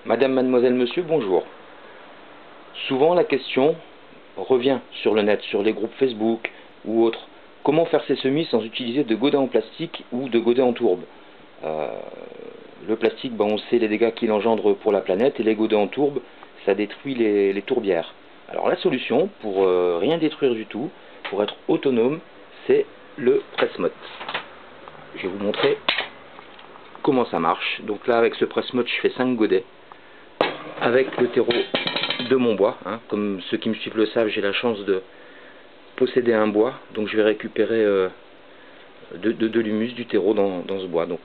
Madame, mademoiselle, monsieur, bonjour. Souvent la question revient sur le net, sur les groupes Facebook ou autres. Comment faire ces semis sans utiliser de godin en plastique ou de godin en tourbe? Le plastique, on sait les dégâts qu'il engendre pour la planète, et les godins en tourbe, ça détruit les tourbières. Alors la solution, pour rien détruire du tout, pour être autonome, c'est le presse-motte. Je vais vous montrer comment ça marche. Donc là, avec ce presse-motte, je fais 5 godets avec le terreau de mon bois. Comme ceux qui me suivent le savent, j'ai la chance de posséder un bois, donc je vais récupérer de l'humus, du terreau dans ce bois. Donc,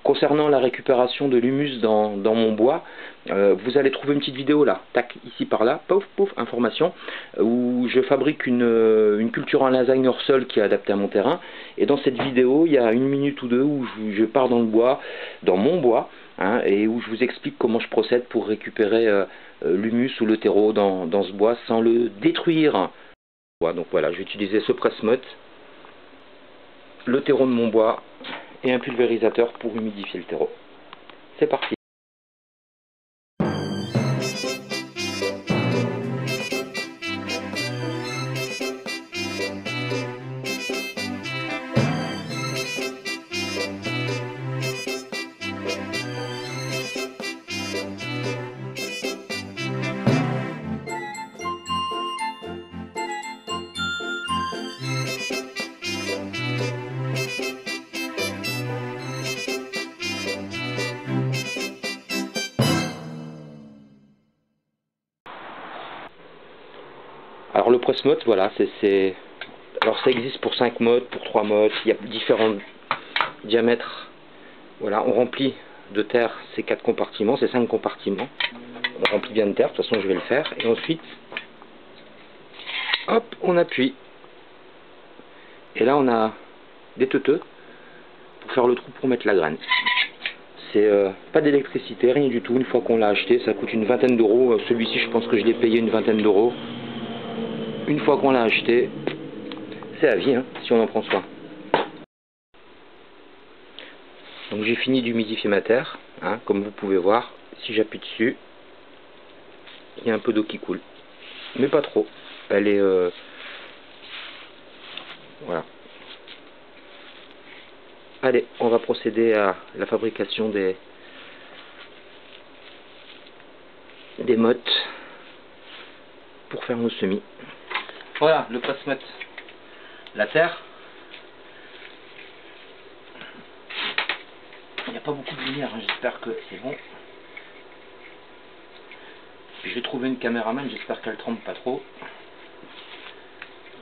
concernant la récupération de l'humus dans mon bois, vous allez trouver une petite vidéo là, tac, ici par là, pouf, pouf, information, où je fabrique une culture en lasagne hors sol qui est adaptée à mon terrain. Et dans cette vidéo, il y a 1 minute ou 2 où je pars dans le bois, dans mon bois, et où je vous explique comment je procède pour récupérer l'humus ou le terreau dans ce bois sans le détruire. Donc voilà, je vais utiliser ce presse-motte, le terreau de mon bois et un pulvérisateur pour humidifier le terreau. C'est parti. Alors le presse-motte, voilà, alors ça existe pour 5 mottes, pour 3 mottes, il y a différents diamètres. Voilà, on remplit de terre ces 4 compartiments, ces 5 compartiments. On remplit bien de terre, de toute façon je vais le faire. Et ensuite, hop, on appuie. Et là on a des teuteux pour faire le trou pour mettre la graine. C'est pas d'électricité, rien du tout. Une fois qu'on l'a acheté, ça coûte une vingtaine d'euros. Celui-ci, je pense que je l'ai payé une vingtaine d'euros. Une fois qu'on l'a acheté, c'est à vie, si on en prend soin. Donc j'ai fini d'humidifier ma terre, comme vous pouvez voir. Si j'appuie dessus, il y a un peu d'eau qui coule, mais pas trop. Elle est voilà. Allez, on va procéder à la fabrication des mottes pour faire nos semis. Voilà, le presse-motte, la terre. Il n'y a pas beaucoup de lumière, j'espère que c'est bon. J'ai trouvé une caméraman, j'espère qu'elle trempe pas trop.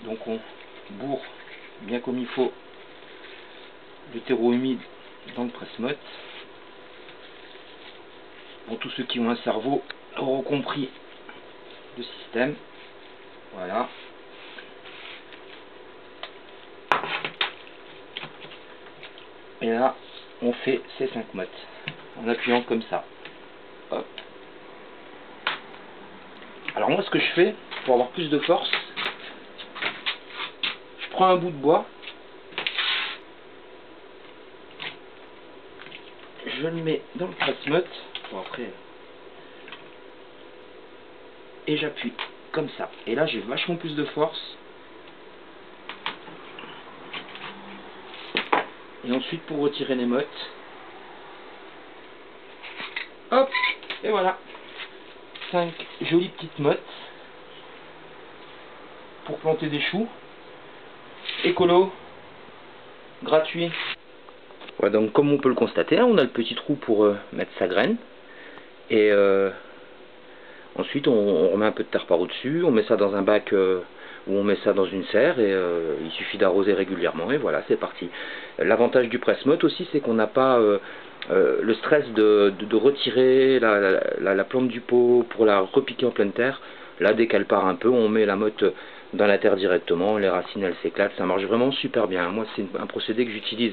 Donc on bourre bien comme il faut le terreau humide dans le presse-motte. Pour tous ceux qui ont un cerveau auront compris le système. Voilà. Et là, on fait ces 5 mottes en appuyant comme ça. Hop. Alors moi, ce que je fais pour avoir plus de force, je prends un bout de bois, je le mets dans le presse-motte, après, et j'appuie comme ça. Et là, j'ai vachement plus de force. Et ensuite, pour retirer les mottes, hop, et voilà, 5 jolies petites mottes pour planter des choux, écolo, gratuit. Ouais, donc comme on peut le constater, on a le petit trou pour mettre sa graine, et ensuite on remet un peu de terre par au-dessus, on met ça dans un bac où on met ça dans une serre, et il suffit d'arroser régulièrement, et voilà, c'est parti. L'avantage du presse-motte aussi, c'est qu'on n'a pas le stress de retirer la plante du pot pour la repiquer en pleine terre. Là, dès qu'elle part un peu, on met la motte dans la terre directement, les racines elles s'éclatent, ça marche vraiment super bien. Moi, c'est un procédé que j'utilise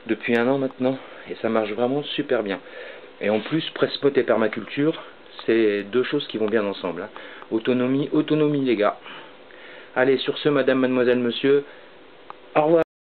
depuis 1 an maintenant, et ça marche vraiment super bien. Et en plus, presse-motte et permaculture, c'est 2 choses qui vont bien ensemble. Autonomie, les gars. Allez, sur ce, madame, mademoiselle, monsieur, au revoir.